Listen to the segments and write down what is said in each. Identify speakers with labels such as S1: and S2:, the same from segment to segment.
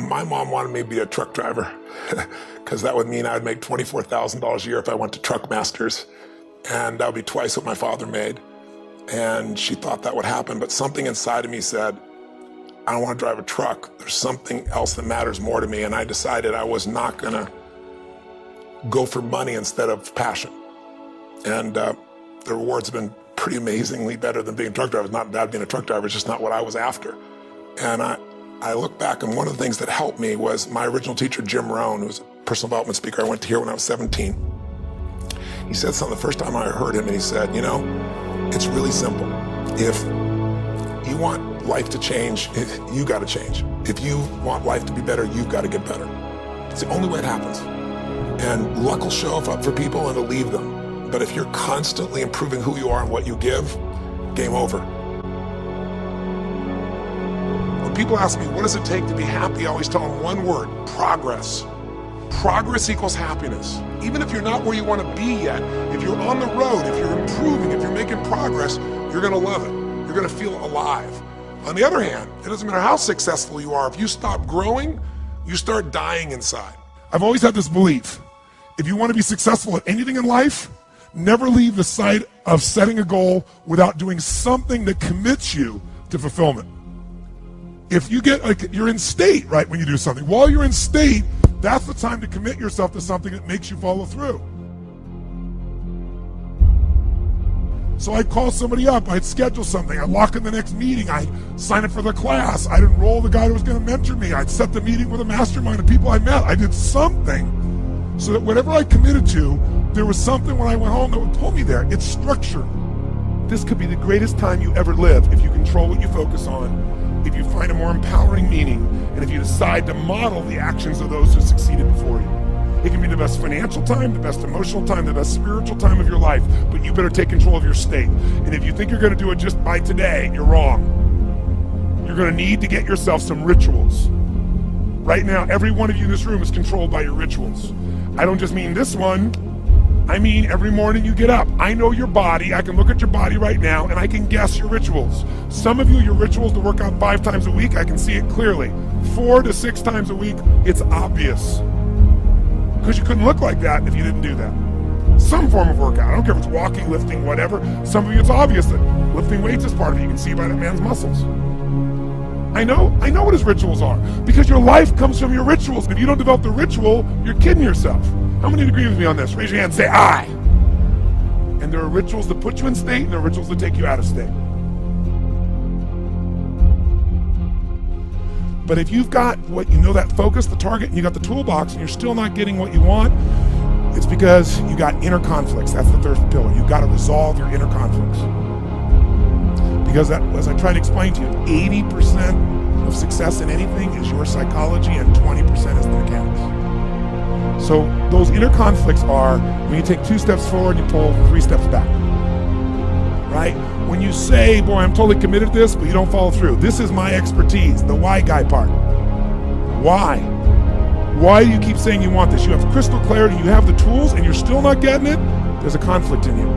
S1: My mom wanted me to be a truck driver because that would mean I would make $24,000 a year if I went to Truck Masters, and that would be twice what my father made. And she thought that would happen, but something inside of me said, I don't want to drive a truck. There's something else that matters more to me, and I decided I was not going to go for money instead of passion. And the rewards have been pretty amazingly better than being a truck driver. It's not bad being a truck driver, it's just not what I was after. And I look back, and one of the things that helped me was my original teacher, Jim Rohn, who was a personal development speaker. I went to hear when I was 17. He said something the first time I heard him, and he said, you know, it's really simple. If you want life to change, you got to change. If you want life to be better, you've got to get better. It's the only way it happens. And luck will show up for people and it'll leave them. But if you're constantly improving who you are and what you give, game over. When people ask me, what does it take to be happy? I always tell them one word: progress. Progress equals happiness. Even if you're not where you want to be yet, if you're on the road, if you're improving, if you're making progress, you're going to love it. You're going to feel alive. On the other hand, it doesn't matter how successful you are. If you stop growing, you start dying inside. I've always had this belief: if you want to be successful at anything in life, never leave the sight of setting a goal without doing something that commits you to fulfillment. If you get, like, you're in state, right, when you do something. While you're in state, that's the time to commit yourself to something that makes you follow through. So I'd call somebody up, I'd schedule something, I'd lock in the next meeting, I'd sign up for the class, I'd enroll the guy who was going to mentor me, I'd set the meeting with a mastermind of people I met. I did something so that whatever I committed to, there was something when I went home that would pull me there. It's structure. This could be the greatest time you ever live if you control what you focus on, if you find a more empowering meaning, and if you decide to model the actions of those who succeeded before you. It can be the best financial time, the best emotional time, the best spiritual time of your life, but you better take control of your state. And if you think you're going to do it just by today, you're wrong. You're going to need to get yourself some rituals. Right now, every one of you in this room is controlled by your rituals. I don't just mean this one. I mean every morning you get up. I know your body. I can look at your body right now and I can guess your rituals. Some of you, your rituals to work out 5 times a week, I can see it clearly. 4 to 6 times a week, it's obvious. Because you couldn't look like that if you didn't do that. Some form of workout. I don't care if it's walking, lifting, whatever. Some of you, it's obvious that lifting weights is part of it. You can see by that man's muscles. I know what his rituals are. Because your life comes from your rituals. If you don't develop the ritual, you're kidding yourself. How many agree with me on this? Raise your hand and say, I. And there are rituals that put you in state, and there are rituals that take you out of state. But if you've got what you know, that focus, the target, and you got the toolbox, and you're still not getting what you want, it's because you got inner conflicts. That's the third pillar. You've got to resolve your inner conflicts. Because that, as I tried to explain to you, 80% of success in anything is your psychology, and 20% is the mechanics. So those inner conflicts are when you take 2 steps forward, you pull 3 steps back. Right? When you say, boy, I'm totally committed to this, but you don't follow through. This is my expertise, the why guy part. Why? Why do you keep saying you want this? You have crystal clarity, you have the tools, and you're still not getting it? There's a conflict in you.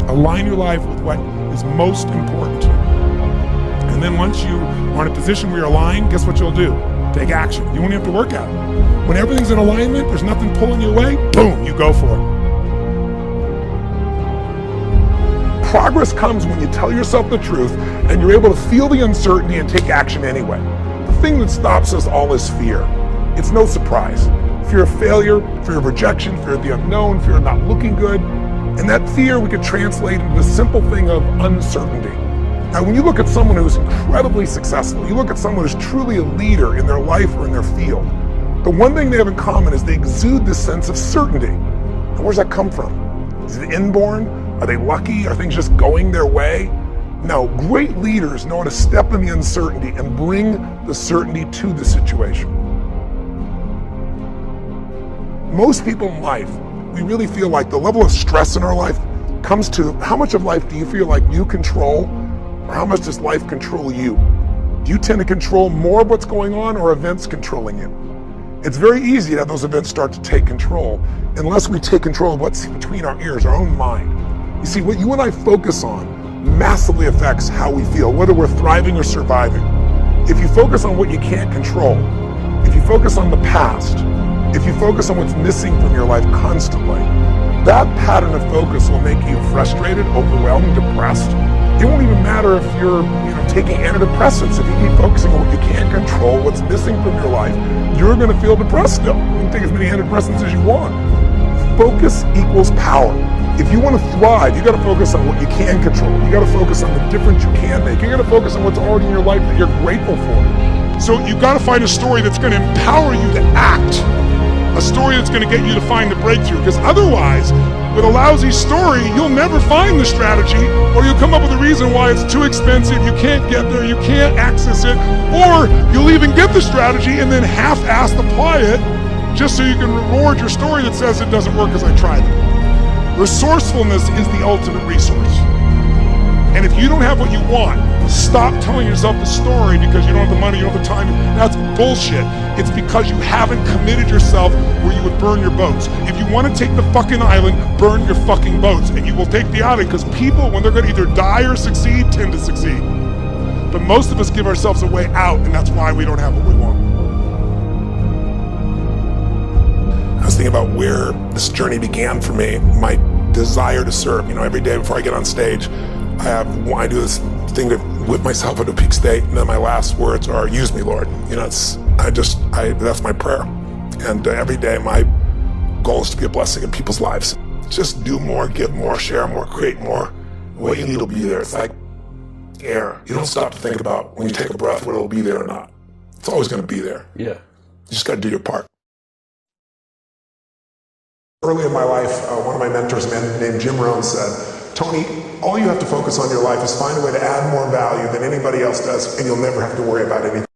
S1: Align your life with what is most important to you. And then once you are in a position where you're aligned, guess what you'll do? Take action. You won't have to work at it. When everything's in alignment, there's nothing pulling you away, boom, you go for it. Progress comes when you tell yourself the truth and you're able to feel the uncertainty and take action anyway. The thing that stops us all is fear. It's no surprise. Fear of failure, fear of rejection, fear of the unknown, fear of not looking good. And that fear we could translate into the simple thing of uncertainty. Now, when you look at someone who's incredibly successful, you look at someone who's truly a leader in their life or in their field, the one thing they have in common is they exude this sense of certainty. And where's that come from? Is it inborn? Are they lucky? Are things just going their way? No, great leaders know how to step in the uncertainty and bring the certainty to the situation. Most people in life, we really feel like the level of stress in our life comes to how much of life do you feel like you control, or how much does life control you? Do you tend to control more of what's going on, or events controlling you? It's very easy to have those events start to take control unless we take control of what's between our ears, our own mind. You see, what you and I focus on massively affects how we feel, whether we're thriving or surviving. If you focus on what you can't control, If you focus on the past, if you focus on what's missing from your life constantly, that pattern of focus will make you frustrated, overwhelmed, depressed. It won't even matter if you're taking antidepressants. If you keep focusing on what you can't control, what's missing from your life, you're going to feel depressed still. You can take as many antidepressants as you want. Focus equals power. If you want to thrive, you got to focus on what you can control. You got to focus on the difference you can make. You got to focus on what's already in your life that you're grateful for. So you got to find a story that's going to empower you to act. A story that's going to get you to find the breakthrough. Because otherwise, with a lousy story, you'll never find the strategy, or you'll come up with a reason why it's too expensive, you can't get there, you can't access it, or you'll even get the strategy and then half-assed apply it just so you can reward your story that says it doesn't work because I tried it. Resourcefulness is the ultimate resource. And if you don't have what you want, stop telling yourself the story because you don't have the money, you don't have the time. That's bullshit. It's because you haven't committed yourself where you would burn your boats. If you want to take the fucking island, burn your fucking boats. And you will take the island because people, when they're going to either die or succeed, tend to succeed. But most of us give ourselves a way out, and that's why we don't have what we want. I was thinking about where this journey began for me, my desire to serve. Every day before I get on stage, I do this thing to whip myself into a peak state, and then my last words are, use me, Lord. That's my prayer. And every day my goal is to be a blessing in people's lives. Just do more, give more, share more, create more. What you need will be there. It's like air. You don't stop to think about when you take a breath whether it'll be there or not. It's always going to be there.
S2: Yeah.
S1: You just got to do your part. Early in my life, one of my mentors, a man named Jim Rohn, said, Tony, all you have to focus on in your life is find a way to add more value than anybody else does, and you'll never have to worry about anything